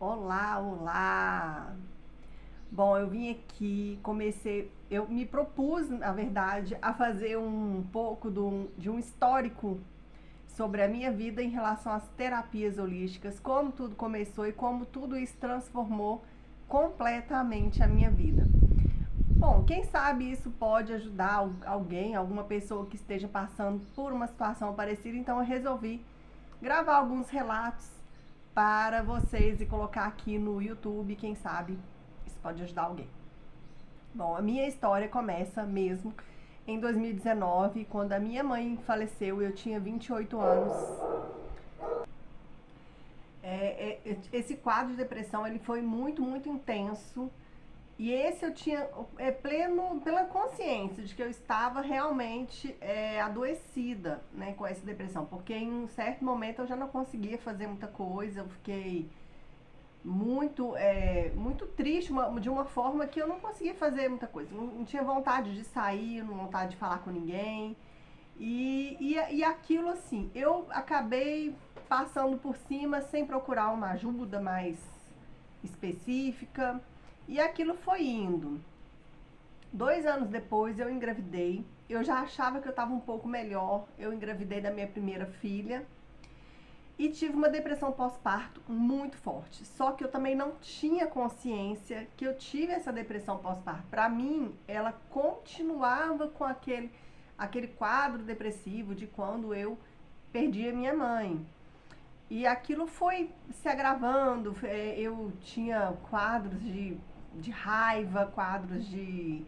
Olá, olá! Bom, eu vim aqui, eu me propus, na verdade, a fazer um pouco de um histórico sobre a minha vida em relação às terapias holísticas, como tudo começou e como tudo isso transformou completamente a minha vida. Bom, quem sabe isso pode ajudar alguém, alguma pessoa que esteja passando por uma situação parecida, então eu resolvi gravar alguns relatos para vocês e colocar aqui no YouTube, quem sabe isso pode ajudar alguém. Bom, a minha história começa mesmo em 2019, quando a minha mãe faleceu, eu tinha 28 anos. Esse quadro de depressão ele foi muito intenso. E esse eu tinha plena consciência de que eu estava realmente adoecida, né, com essa depressão, porque em um certo momento eu já não conseguia fazer muita coisa, eu fiquei muito triste de uma forma que eu não conseguia fazer muita coisa, não tinha vontade de sair, não vontade de falar com ninguém, e aquilo assim, eu acabei passando por cima sem procurar uma ajuda mais específica, e aquilo foi indo. 2 anos depois eu engravidei, eu já achava que eu estava um pouco melhor, eu engravidei da minha primeira filha e tive uma depressão pós-parto muito forte. Só que eu também não tinha consciência que eu tive essa depressão pós-parto. Para mim, ela continuava com aquele quadro depressivo de quando eu perdi a minha mãe. E aquilo foi se agravando. Eu tinha quadros de raiva, quadros de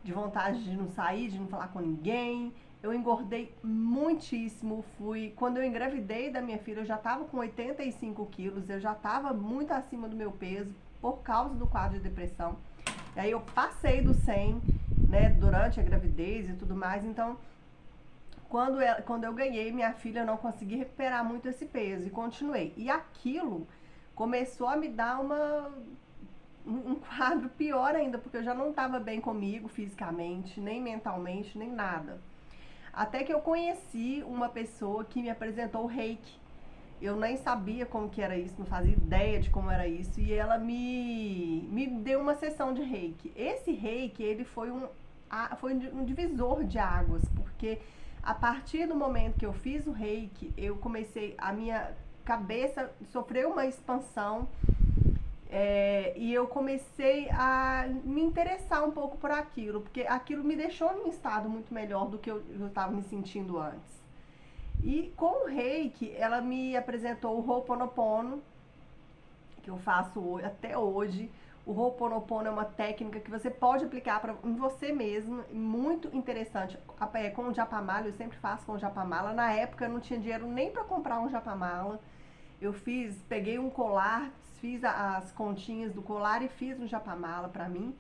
vontade de não sair, de não falar com ninguém. Eu engordei muitíssimo. Quando eu engravidei da minha filha, eu já estava com 85 quilos, eu já estava muito acima do meu peso por causa do quadro de depressão. E aí eu passei do 100, né, durante a gravidez e tudo mais. Então, quando eu ganhei minha filha, eu não consegui recuperar muito esse peso e continuei. E aquilo começou a me dar um quadro pior ainda, porque eu já não estava bem comigo fisicamente, nem mentalmente, nem nada. Até que eu conheci uma pessoa que me apresentou o reiki. Eu nem sabia como que era isso, não fazia ideia de como era isso. E ela me deu uma sessão de reiki. Esse reiki, ele foi um divisor de águas, porque a partir do momento que eu fiz o reiki, a minha cabeça sofreu uma expansão, e eu comecei a me interessar um pouco por aquilo, porque aquilo me deixou em um estado muito melhor do que eu estava me sentindo antes. E com o reiki, ela me apresentou o Ho'oponopono, que eu faço até hoje. O Ho'oponopono é uma técnica que você pode aplicar em você mesmo, muito interessante. Com o japamala, eu sempre faço com o japamala. Na época eu não tinha dinheiro nem para comprar um japamala. Peguei um colar, fiz as continhas do colar e fiz um japamala para mim,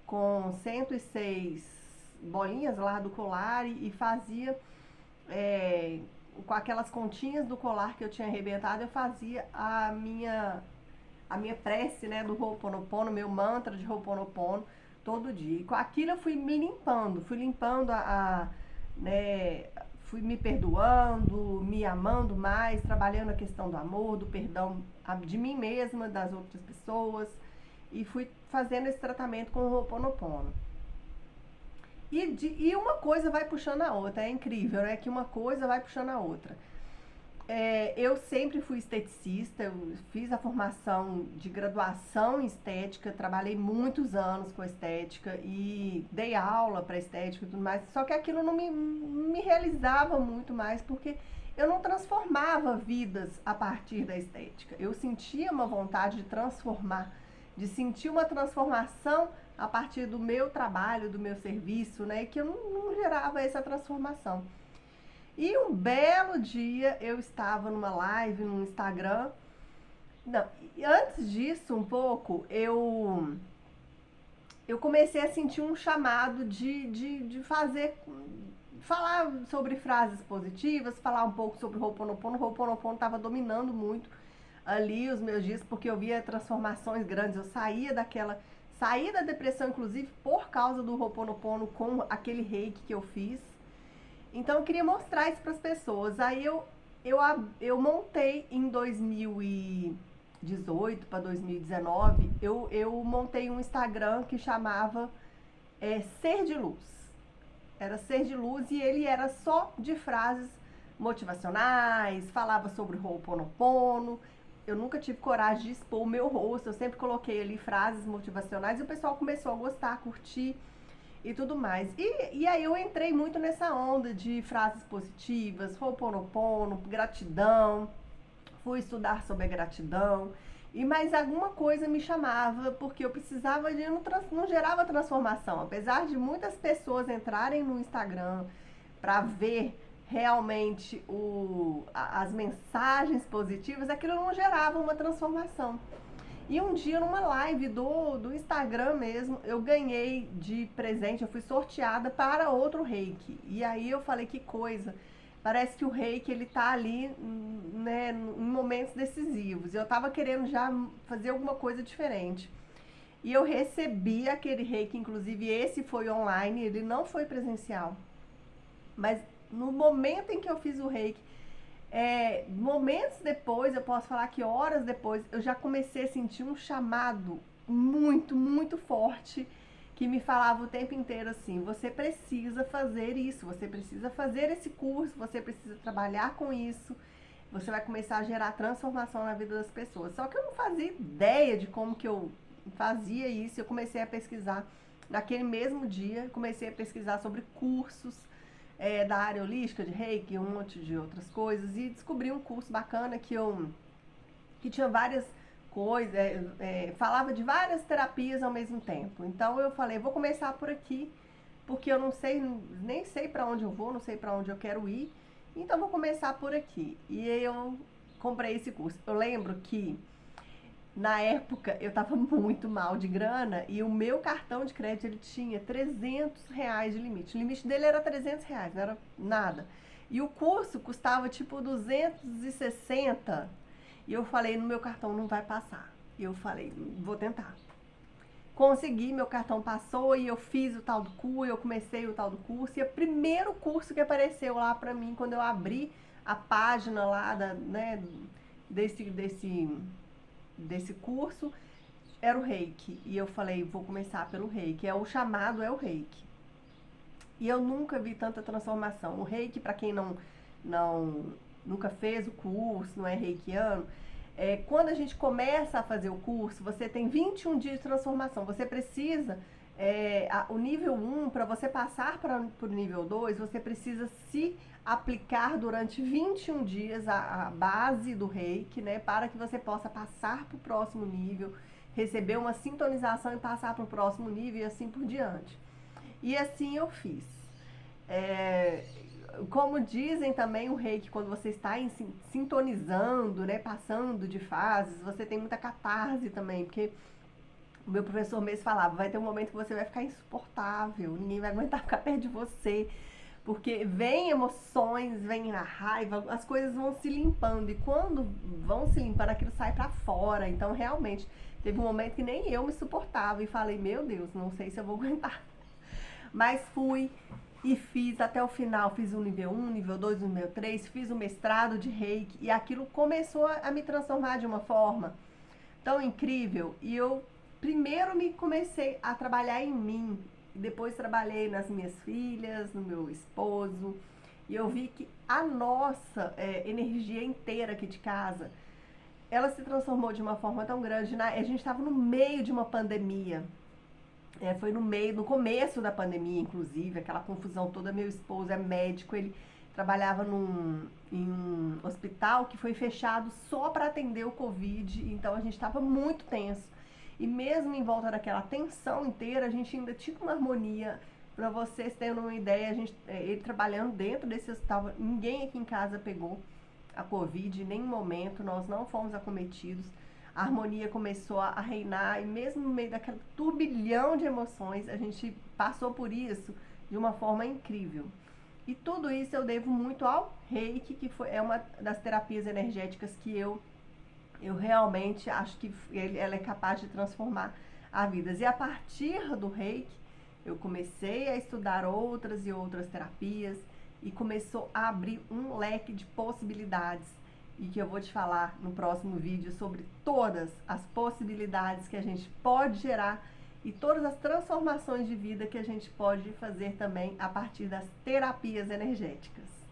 com 106 bolinhas lá do colar e fazia, com aquelas continhas do colar que eu tinha arrebentado, eu fazia a minha prece, né, do Ho'oponopono, meu mantra de Ho'oponopono todo dia. E com aquilo eu fui me limpando, né, fui me perdoando, me amando mais, trabalhando a questão do amor, do perdão de mim mesma, das outras pessoas, e fui fazendo esse tratamento com o Ho'oponopono. E uma coisa vai puxando a outra, é incrível, né? Que uma coisa vai puxando a outra. Eu sempre fui esteticista, eu fiz a formação de graduação em estética, trabalhei muitos anos com estética e dei aula para estética e tudo mais, só que aquilo não me realizava muito mais, porque eu não transformava vidas a partir da estética. Eu sentia uma vontade de transformar, de sentir uma transformação a partir do meu trabalho, do meu serviço, né? E que eu não gerava essa transformação. E um belo dia eu estava numa live no Instagram. Não, antes disso, um pouco, eu comecei a sentir um chamado de falar sobre frases positivas, falar um pouco sobre o Ho'oponopono. O Ho'oponopono estava dominando muito ali os meus dias, porque eu via transformações grandes. Eu saí da depressão, inclusive, por causa do Ho'oponopono com aquele reiki que eu fiz. Então eu queria mostrar isso para as pessoas. Aí eu montei em 2019 2018 para 2019, eu montei um Instagram que chamava Ser de Luz. Era Ser de Luz e ele era só de frases motivacionais, falava sobre Ho'oponopono. Eu nunca tive coragem de expor o meu rosto, eu sempre coloquei ali frases motivacionais e o pessoal começou a gostar, a curtir e tudo mais. E aí eu entrei muito nessa onda de frases positivas, Ho'oponopono, gratidão, fui estudar sobre a gratidão. E mais alguma coisa me chamava, porque eu precisava de. Não gerava transformação. Apesar de muitas pessoas entrarem no Instagram para ver realmente as mensagens positivas, aquilo não gerava uma transformação. E um dia, numa live do Instagram mesmo, eu ganhei de presente, eu fui sorteada para outro reiki. E aí eu falei, que coisa. Parece que o reiki, ele tá ali, né, em momentos decisivos. E eu tava querendo já fazer alguma coisa diferente. E eu recebi aquele reiki, inclusive esse foi online, ele não foi presencial. Mas no momento em que eu fiz o reiki, momentos depois, eu posso falar que horas depois, eu já comecei a sentir um chamado muito, muito forte que me falava o tempo inteiro assim: você precisa fazer isso, você precisa fazer esse curso, você precisa trabalhar com isso, você vai começar a gerar transformação na vida das pessoas. Só que eu não fazia ideia de como que eu fazia isso. Eu comecei a pesquisar naquele mesmo dia, comecei a pesquisar sobre cursos da área holística, de reiki, um monte de outras coisas, e descobri um curso bacana que tinha várias coisas, falava de várias terapias ao mesmo tempo. Então eu falei, vou começar por aqui, porque eu não sei, nem sei para onde eu vou, não sei para onde eu quero ir, então vou começar por aqui. E eu comprei esse curso. Eu lembro que na época eu tava muito mal de grana e o meu cartão de crédito ele tinha R$ 300 de limite. O limite dele era R$ 300, não era nada. E o curso custava tipo 260. E eu falei, no meu cartão não vai passar. E eu falei, vou tentar. Consegui, meu cartão passou e eu fiz o tal do curso, eu comecei o tal do curso. E o primeiro curso que apareceu lá pra mim, quando eu abri a página lá né, desse curso, era o reiki. E eu falei, vou começar pelo reiki. O chamado é o reiki. E eu nunca vi tanta transformação. O reiki, para quem nunca fez o curso, não é reikiano, quando a gente começa a fazer o curso, você tem 21 dias de transformação. Você precisa, o nível 1, para você passar para o nível 2, você precisa se aplicar durante 21 dias a base do reiki, né, para que você possa passar para o próximo nível, receber uma sintonização e passar para o próximo nível e assim por diante. E assim eu fiz. Como dizem também o reiki, quando você está sintonizando, né, passando de fases, você tem muita catarse também, porque o meu professor mesmo falava, vai ter um momento que você vai ficar insuportável, ninguém vai aguentar ficar perto de você, porque vem emoções, vem a raiva, as coisas vão se limpando, e quando vão se limpando, aquilo sai pra fora. Então realmente teve um momento que nem eu me suportava e falei, meu Deus, não sei se eu vou aguentar. Mas fui e fiz até o final, fiz o nível 1, nível 2, nível 3, fiz o mestrado de reiki, e aquilo começou a me transformar de uma forma tão incrível. E eu primeiro me comecei a trabalhar em mim, depois trabalhei nas minhas filhas, no meu esposo, e eu vi que a nossa energia inteira aqui de casa, ela se transformou de uma forma tão grande. A gente estava no meio de uma pandemia, foi no começo da pandemia, inclusive, aquela confusão toda. Meu esposo é médico, ele trabalhava em um hospital que foi fechado só para atender o Covid, então a gente estava muito tenso. E mesmo em volta daquela tensão inteira, a gente ainda tinha uma harmonia. Para vocês terem uma ideia, ele trabalhando dentro desse hospital, ninguém aqui em casa pegou a Covid, em nenhum momento, nós não fomos acometidos. A harmonia começou a reinar, e mesmo no meio daquele turbilhão de emoções, a gente passou por isso de uma forma incrível. E tudo isso eu devo muito ao reiki, que é uma das terapias energéticas que eu realmente acho que ela é capaz de transformar a vidas. E a partir do reiki, eu comecei a estudar outras e outras terapias, e começou a abrir um leque de possibilidades e que eu vou te falar no próximo vídeo sobre todas as possibilidades que a gente pode gerar e todas as transformações de vida que a gente pode fazer também a partir das terapias energéticas.